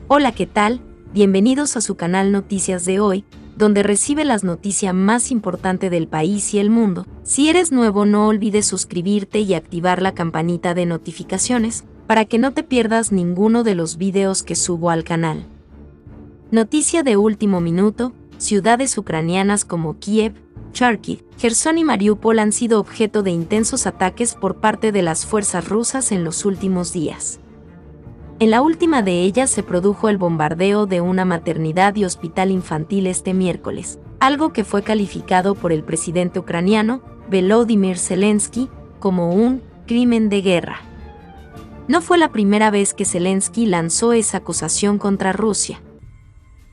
Hola, ¿qué tal? Bienvenidos a su canal Noticias de Hoy, donde recibe las noticias más importantes del país y el mundo. Si eres nuevo, no olvides suscribirte y activar la campanita de notificaciones para que no te pierdas ninguno de los videos que subo al canal. Noticia de último minuto: ciudades ucranianas como Kiev, Kharkiv, Jersón y Mariupol han sido objeto de intensos ataques por parte de las fuerzas rusas en los últimos días. En la última de ellas se produjo el bombardeo de una maternidad y hospital infantil este miércoles, algo que fue calificado por el presidente ucraniano, Volodymyr Zelensky, como un crimen de guerra. No fue la primera vez que Zelensky lanzó esa acusación contra Rusia.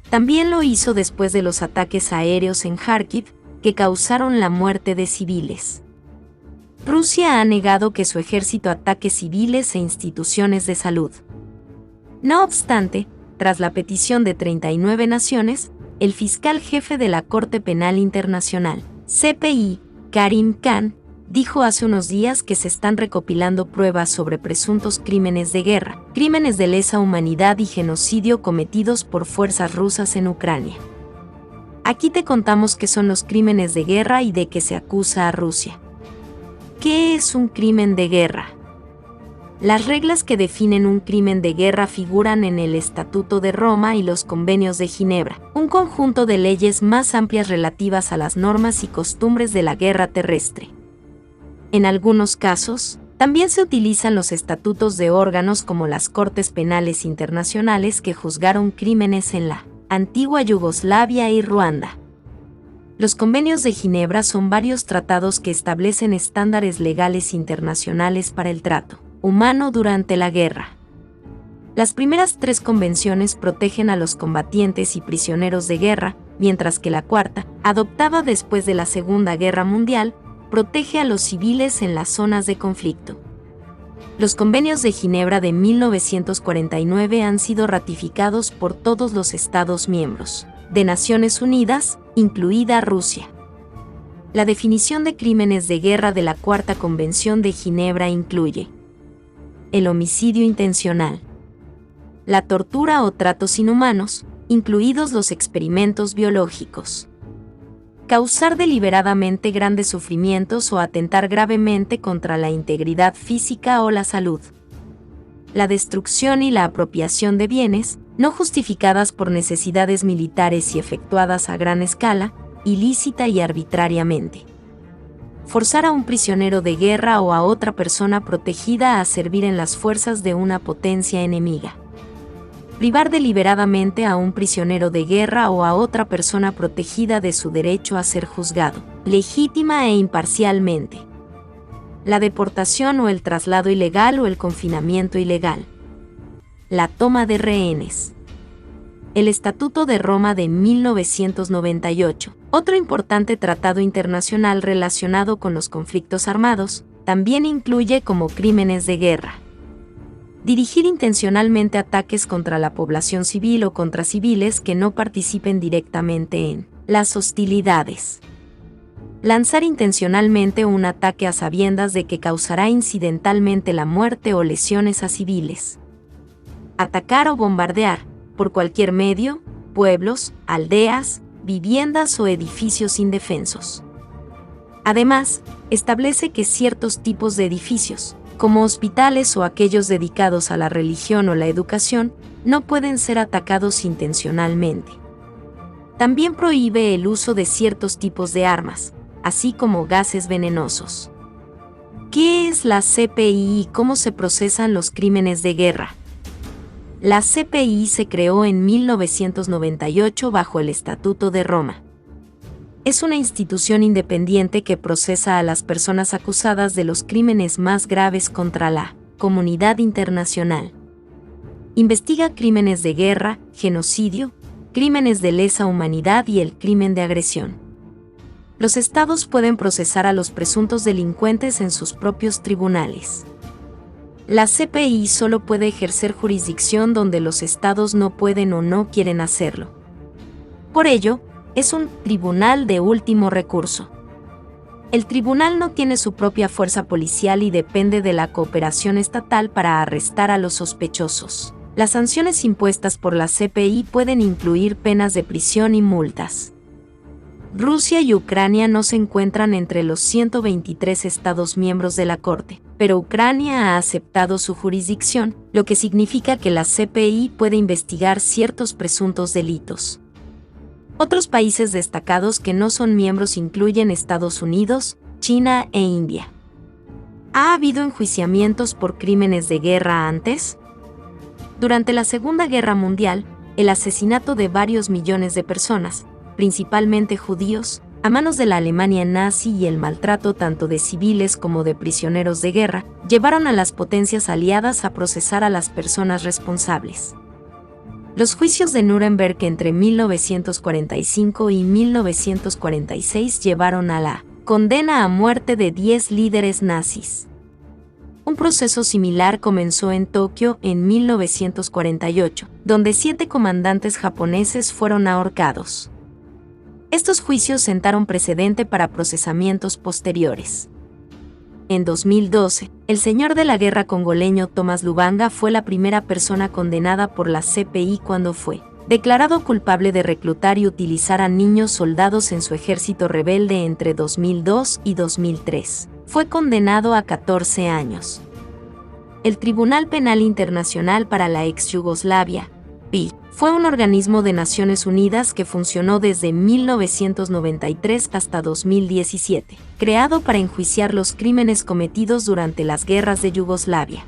También lo hizo después de los ataques aéreos en Kharkiv, que causaron la muerte de civiles. Rusia ha negado que su ejército ataque civiles e instituciones de salud. No obstante, tras la petición de 39 naciones, el fiscal jefe de la Corte Penal Internacional, CPI, Karim Khan, dijo hace unos días que se están recopilando pruebas sobre presuntos crímenes de guerra, crímenes de lesa humanidad y genocidio cometidos por fuerzas rusas en Ucrania. Aquí te contamos qué son los crímenes de guerra y de qué se acusa a Rusia. ¿Qué es un crimen de guerra? Las reglas que definen un crimen de guerra figuran en el Estatuto de Roma y los Convenios de Ginebra, un conjunto de leyes más amplias relativas a las normas y costumbres de la guerra terrestre. En algunos casos, también se utilizan los estatutos de órganos como las Cortes Penales Internacionales que juzgaron crímenes en la antigua Yugoslavia y Ruanda. Los Convenios de Ginebra son varios tratados que establecen estándares legales internacionales para el trato humano durante la guerra. Las primeras 3 convenciones protegen a los combatientes y prisioneros de guerra, mientras que la cuarta, adoptada después de la Segunda Guerra Mundial, protege a los civiles en las zonas de conflicto. Los Convenios de Ginebra de 1949 han sido ratificados por todos los Estados miembros de Naciones Unidas, incluida Rusia. La definición de crímenes de guerra de la Cuarta Convención de Ginebra incluye el homicidio intencional, la tortura o tratos inhumanos, incluidos los experimentos biológicos, causar deliberadamente grandes sufrimientos o atentar gravemente contra la integridad física o la salud, la destrucción y la apropiación de bienes, no justificadas por necesidades militares y efectuadas a gran escala, ilícita y arbitrariamente. Forzar a un prisionero de guerra o a otra persona protegida a servir en las fuerzas de una potencia enemiga. Privar deliberadamente a un prisionero de guerra o a otra persona protegida de su derecho a ser juzgado, legítima e imparcialmente. La deportación o el traslado ilegal o el confinamiento ilegal. La toma de rehenes. El Estatuto de Roma de 1998, otro importante tratado internacional relacionado con los conflictos armados, también incluye como crímenes de guerra: dirigir intencionalmente ataques contra la población civil o contra civiles que no participen directamente en las hostilidades. Lanzar intencionalmente un ataque a sabiendas de que causará incidentalmente la muerte o lesiones a civiles. Atacar o bombardear, por cualquier medio, pueblos, aldeas, viviendas o edificios indefensos. Además, establece que ciertos tipos de edificios, como hospitales o aquellos dedicados a la religión o la educación, no pueden ser atacados intencionalmente. También prohíbe el uso de ciertos tipos de armas, así como gases venenosos. ¿Qué es la CPI y cómo se procesan los crímenes de guerra? La CPI se creó en 1998 bajo el Estatuto de Roma. Es una institución independiente que procesa a las personas acusadas de los crímenes más graves contra la comunidad internacional. Investiga crímenes de guerra, genocidio, crímenes de lesa humanidad y el crimen de agresión. Los estados pueden procesar a los presuntos delincuentes en sus propios tribunales. La CPI solo puede ejercer jurisdicción donde los estados no pueden o no quieren hacerlo. Por ello, es un tribunal de último recurso. El tribunal no tiene su propia fuerza policial y depende de la cooperación estatal para arrestar a los sospechosos. Las sanciones impuestas por la CPI pueden incluir penas de prisión y multas. Rusia y Ucrania no se encuentran entre los 123 Estados miembros de la Corte, pero Ucrania ha aceptado su jurisdicción, lo que significa que la CPI puede investigar ciertos presuntos delitos. Otros países destacados que no son miembros incluyen Estados Unidos, China e India. ¿Ha habido enjuiciamientos por crímenes de guerra antes? Durante la Segunda Guerra Mundial, el asesinato de varios millones de personas, principalmente judíos, a manos de la Alemania nazi y el maltrato tanto de civiles como de prisioneros de guerra, llevaron a las potencias aliadas a procesar a las personas responsables. Los juicios de Nuremberg entre 1945 y 1946 llevaron a la condena a muerte de 10 líderes nazis. Un proceso similar comenzó en Tokio en 1948, donde 7 comandantes japoneses fueron ahorcados. Estos juicios sentaron precedente para procesamientos posteriores. En 2012, el señor de la guerra congoleño Thomas Lubanga fue la primera persona condenada por la CPI cuando fue declarado culpable de reclutar y utilizar a niños soldados en su ejército rebelde entre 2002 y 2003. Fue condenado a 14 años. El Tribunal Penal Internacional para la ex-Yugoslavia, PI, fue un organismo de Naciones Unidas que funcionó desde 1993 hasta 2017, creado para enjuiciar los crímenes cometidos durante las guerras de Yugoslavia.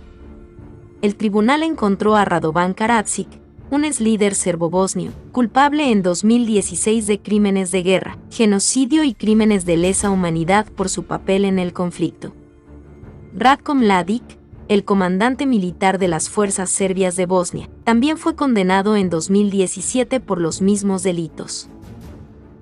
El tribunal encontró a Radovan Karadzic, un ex-líder serbo-bosnio, culpable en 2016 de crímenes de guerra, genocidio y crímenes de lesa humanidad por su papel en el conflicto. Ratko Mladic, el comandante militar de las fuerzas serbias de Bosnia, también fue condenado en 2017 por los mismos delitos.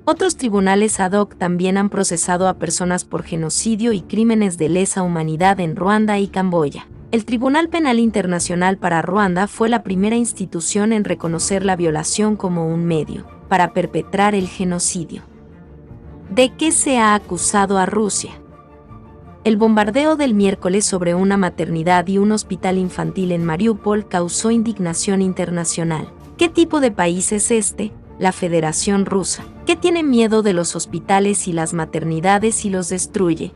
Otros tribunales ad hoc también han procesado a personas por genocidio y crímenes de lesa humanidad en Ruanda y Camboya. El Tribunal Penal Internacional para Ruanda fue la primera institución en reconocer la violación como un medio para perpetrar el genocidio. ¿De qué se ha acusado a Rusia? El bombardeo del miércoles sobre una maternidad y un hospital infantil en Mariupol causó indignación internacional. ¿Qué tipo de país es este? La Federación Rusa, que tiene miedo de los hospitales y las maternidades y los destruye,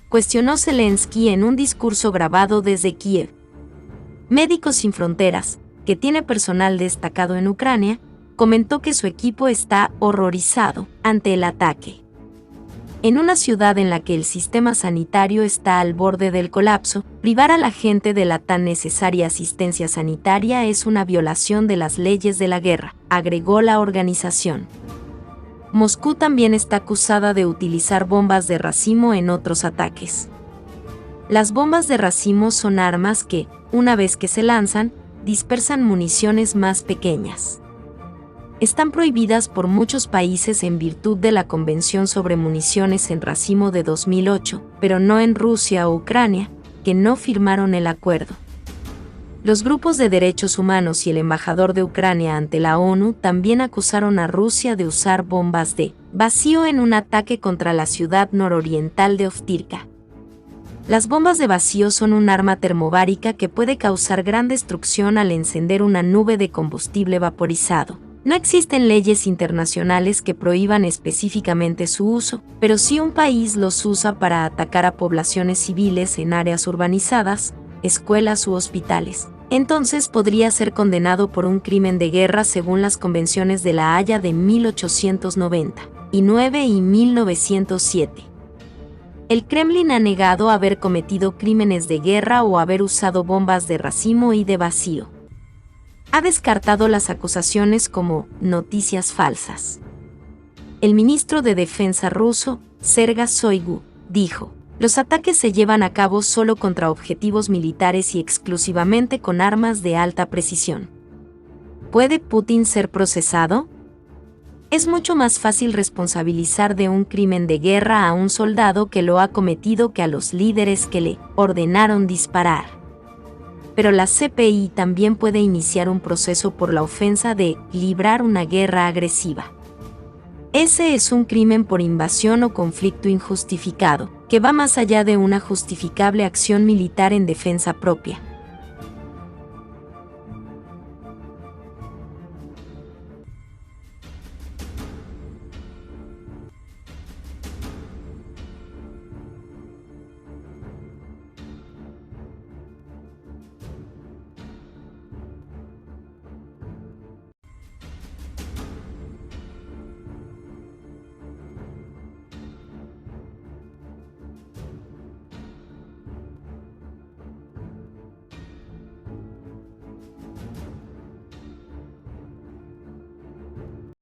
cuestionó Zelensky en un discurso grabado desde Kiev. Médicos Sin Fronteras, que tiene personal destacado en Ucrania, comentó que su equipo está horrorizado ante el ataque. En una ciudad en la que el sistema sanitario está al borde del colapso, privar a la gente de la tan necesaria asistencia sanitaria es una violación de las leyes de la guerra, agregó la organización. Moscú también está acusada de utilizar bombas de racimo en otros ataques. Las bombas de racimo son armas que, una vez que se lanzan, dispersan municiones más pequeñas. Están prohibidas por muchos países en virtud de la Convención sobre Municiones en Racimo de 2008, pero no en Rusia o Ucrania, que no firmaron el acuerdo. Los grupos de derechos humanos y el embajador de Ucrania ante la ONU también acusaron a Rusia de usar bombas de vacío en un ataque contra la ciudad nororiental de Ovtyrka. Las bombas de vacío son un arma termobárica que puede causar gran destrucción al encender una nube de combustible vaporizado. No existen leyes internacionales que prohíban específicamente su uso, pero sí un país los usa para atacar a poblaciones civiles en áreas urbanizadas, escuelas u hospitales. Entonces podría ser condenado por un crimen de guerra según las convenciones de La Haya de 1899 y 1907. El Kremlin ha negado haber cometido crímenes de guerra o haber usado bombas de racimo y de vacío. Ha descartado las acusaciones como noticias falsas. El ministro de Defensa ruso, Sergei Shoigu, dijo: los ataques se llevan a cabo solo contra objetivos militares y exclusivamente con armas de alta precisión. ¿Puede Putin ser procesado? Es mucho más fácil responsabilizar de un crimen de guerra a un soldado que lo ha cometido que a los líderes que le ordenaron disparar. Pero la CPI también puede iniciar un proceso por la ofensa de librar una guerra agresiva. Ese es un crimen por invasión o conflicto injustificado, que va más allá de una justificable acción militar en defensa propia.